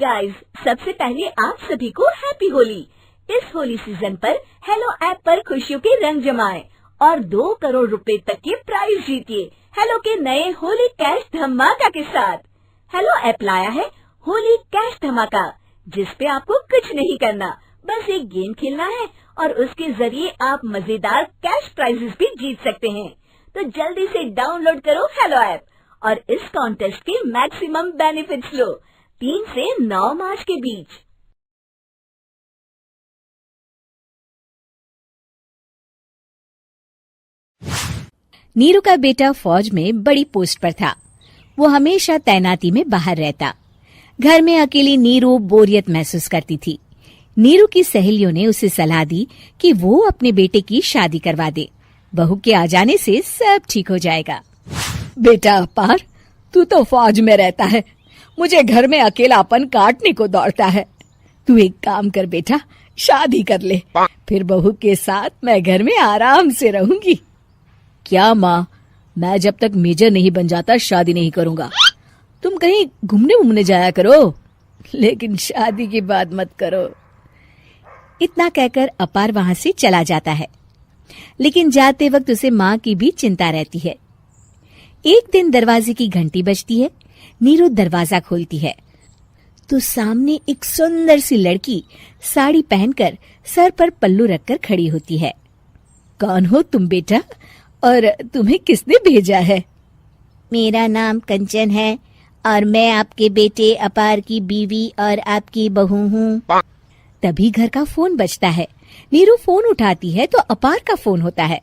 Guys, सबसे पहले आप सभी को हैप्पी होली। इस होली सीजन पर हेलो ऐप पर खुशियों के रंग जमाएं और 2 करोड़ रुपए तक के प्राइज जीतिए हेलो के नए होली कैश धमाका के साथ। हेलो ऐप लाया है होली कैश धमाका, जिस पे आपको कुछ नहीं करना, बस एक गेम खेलना है और उसके जरिए आप मजेदार कैश प्राइजेस भी जीत सकते हैं। तो जल्दी से डाउनलोड करो हेलो ऐप और इस कॉन्टेस्ट के मैक्सिमम बेनिफिट्स लो 3 से 9 मार्च के बीच। नीरू का बेटा फौज में बड़ी पोस्ट पर था। वो हमेशा तैनाती में बाहर रहता। घर में अकेली नीरू बोरियत महसूस करती थी। नीरू की सहेलियों ने उसे सलाह दी कि वो अपने बेटे की शादी करवा दे। बहू के आ जाने से सब ठीक हो जाएगा। बेटा अपार, तू तो फौज में रहता है, मुझे घर में अकेलापन काटने को दौड़ता है। तू एक काम कर बेटा, शादी कर ले, फिर बहू के साथ मैं घर में आराम से रहूंगी। क्या माँ, मैं जब तक मेजर नहीं बन जाता शादी नहीं करूंगा। तुम कहीं घूमने जाया करो, लेकिन शादी की बात मत करो। इतना कहकर अपार वहां से चला जाता है, लेकिन जाते वक्त उसे माँ की भी चिंता रहती है। एक दिन दरवाजे की घंटी बजती है। नीरू दरवाजा खोलती है तो सामने एक सुंदर सी लड़की साड़ी पहनकर सर पर पल्लू रखकर खड़ी होती है। कौन हो तुम बेटा, और तुम्हें किसने भेजा है? मेरा नाम कंचन है और मैं आपके बेटे अपार की बीवी और आपकी बहू हूँ। तभी घर का फोन बजता है। नीरू फोन उठाती है तो अपार का फोन होता है।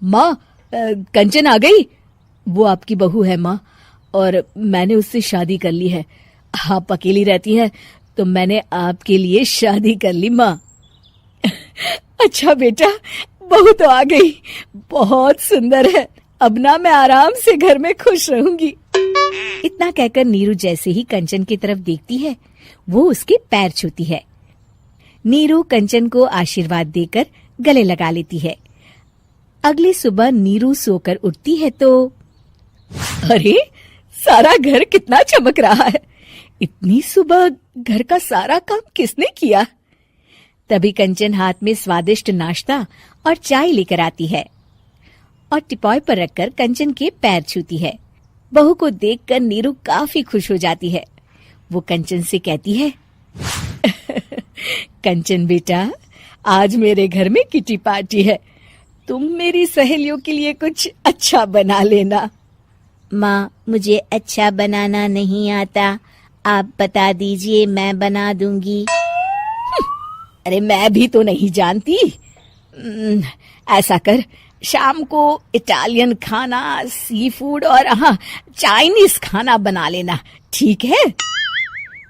माँ, कंचन आ गई। वो आपकी बहू है माँ, और मैंने उससे शादी कर ली है। आप अकेली रहती है तो मैंने आपके लिए शादी कर ली माँ। अच्छा बेटा, बहू तो आ गई, बहुत सुंदर है। अब ना मैं आराम से घर में खुश रहूंगी। इतना कहकर नीरू जैसे ही कंचन की तरफ देखती है, वो उसके पैर छूती है। नीरू कंचन को आशीर्वाद देकर गले लगा लेती है। अगली सुबह नीरू सोकर उठती है तो अरे, सारा घर कितना चमक रहा है। इतनी सुबह घर का सारा काम किसने किया? तभी कंचन हाथ में स्वादिष्ट नाश्ता और चाय लेकर आती है और टिपॉय पर रखकर कंचन के पैर छूती है। बहू को देखकर नीरू काफी खुश हो जाती है। वो कंचन से कहती है, कंचन बेटा, आज मेरे घर में किटी पार्टी है, तुम मेरी सहेलियों के लिए कुछ अच्छा बना लेना। माँ, मुझे अच्छा बनाना नहीं आता, आप बता दीजिए, मैं बना दूंगी। अरे मैं भी तो नहीं जानती। ऐसा कर, शाम को इटालियन खाना, सी फूड और हाँ, चाइनीज खाना बना लेना, ठीक है?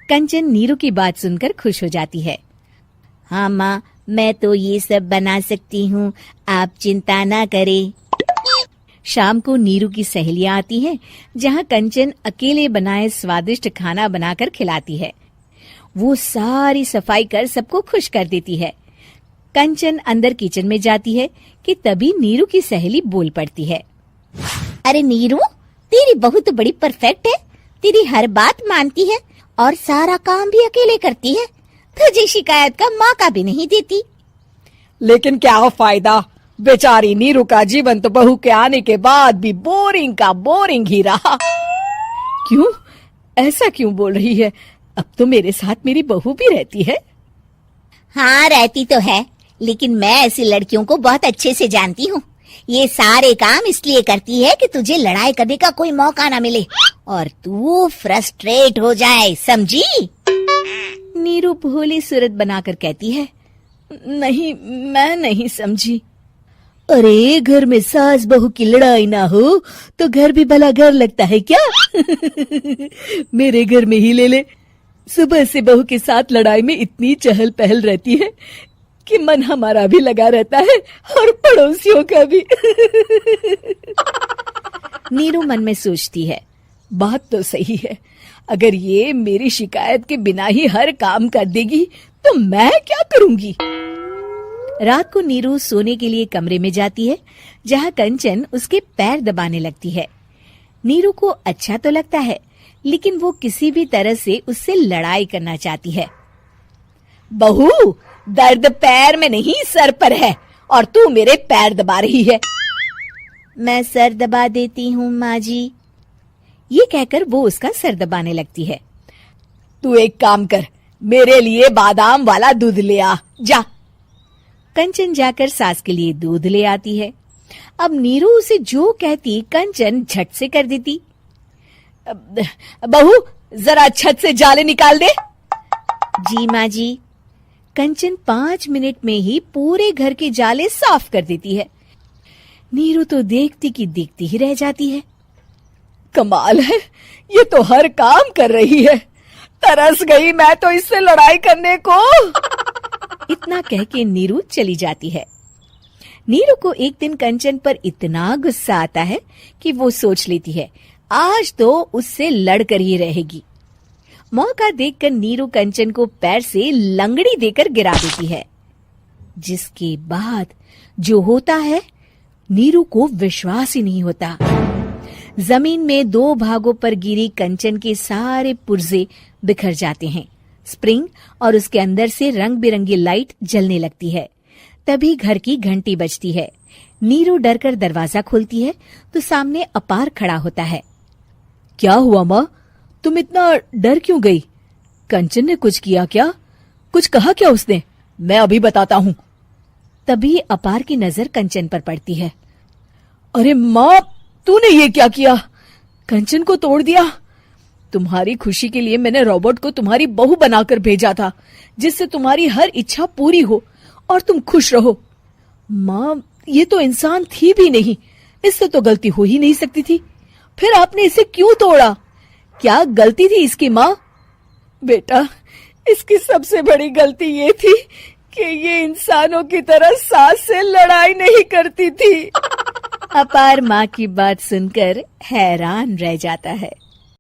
कंचन नीरू की बात सुनकर खुश हो जाती है। हाँ माँ, मैं तो ये सब बना सकती हूँ, आप चिंता ना करें। शाम को नीरू की सहेलियां आती हैं, जहाँ कंचन अकेले बनाए स्वादिष्ट खाना बनाकर खिलाती है। वो सारी सफाई कर सबको खुश कर देती है। कंचन अंदर किचन में जाती है कि तभी नीरू की सहेली बोल पड़ती है। अरे नीरू, तेरी बहू तो बड़ी परफेक्ट है, तेरी हर बात मानती है और सारा काम भी अकेले करती है, तुझे शिकायत का मौका भी नहीं देती। लेकिन क्या फायदा, बेचारी नीरू का जीवन तो बहू के आने के बाद भी बोरिंग का बोरिंग ही रहा। क्यों, ऐसा क्यों बोल रही है? अब तो मेरे साथ मेरी बहू भी रहती है। हाँ, रहती तो है, लेकिन मैं ऐसी लड़कियों को बहुत अच्छे से जानती हूँ। ये सारे काम इसलिए करती है कि तुझे लड़ाई करने का कोई मौका ना मिले और तू फ्रस्ट्रेट हो जाए, समझी? नीरू भोली सूरत बनाकर कहती है, नहीं, मैं नहीं समझी। अरे, घर में सास बहू की लड़ाई ना हो तो घर भी भला घर लगता है क्या? मेरे घर में ही ले ले, सुबह से बहू के साथ लड़ाई में इतनी चहल पहल रहती है कि मन हमारा भी लगा रहता है और पड़ोसियों का भी। नीरू मन में सोचती है, बात तो सही है, अगर ये मेरी शिकायत के बिना ही हर काम कर देगी तो मैं क्या करूंगी? रात को नीरू सोने के लिए कमरे में जाती है, जहाँ कंचन उसके पैर दबाने लगती है। नीरू को अच्छा तो लगता है, लेकिन वो किसी भी तरह से उससे लड़ाई करना चाहती है। बहू, दर्द पैर में नहीं सर पर है और तू मेरे पैर दबा रही है। मैं सर दबा देती हूँ माँ जी। ये कहकर वो उसका सर दबाने लगती है। तू एक काम कर, मेरे लिए बादाम वाला दूध ले आ, जा। कंचन जाकर सास के लिए दूध ले आती है। अब नीरू उसे जो कहती कंचन झट से कर देती। बहू, जरा छत से जाले निकाल दे। जी माँ जी। कंचन 5 मिनट में ही पूरे घर के जाले साफ कर देती है। नीरू तो देखती की देखती ही रह जाती है। कमाल है, ये तो हर काम कर रही है। तरस गई मैं तो इससे लड़ाई करने को। इतना कह के नीरू चली जाती है। नीरू को एक दिन कंचन पर इतना गुस्सा आता है कि वो सोच लेती है आज तो उससे लड़कर ही रहेगी। मौका देखकर नीरू कंचन को पैर से लंगड़ी देकर गिरा देती है, जिसके बाद जो होता है नीरू को विश्वास ही नहीं होता। जमीन में 2 भागों पर गिरी कंचन के सारे पुर्जे बिखर जाते हैं। स्प्रिंग और उसके अंदर से रंग बिरंगी लाइट जलने लगती है। तभी घर की घंटी बजती है। नीरू डरकर दरवाजा खोलती है तो सामने अपार खड़ा होता है। क्या हुआ माँ, तुम इतना डर क्यों गई? कंचन ने कुछ किया क्या? कुछ कहा क्या उसने? मैं अभी बताता हूँ। तभी अपार की नजर कंचन पर पड़ती है। अरे माँ, तूने ये क्या किया? कंचन को तोड़ दिया। तुम्हारी खुशी के लिए मैंने रॉबर्ट को तुम्हारी बहू बनाकर भेजा था, जिससे तुम्हारी हर इच्छा पूरी हो और तुम खुश रहो। माँ, ये तो इंसान थी भी नहीं, इससे तो गलती हो ही नहीं सकती थी। फिर आपने इसे क्यों तोड़ा? क्या गलती थी इसकी माँ? बेटा, इसकी सबसे बड़ी गलती ये थी कि ये इंसानों की तरह सास से लड़ाई नहीं करती थी। अपार माँ की बात सुनकर हैरान रह जाता है।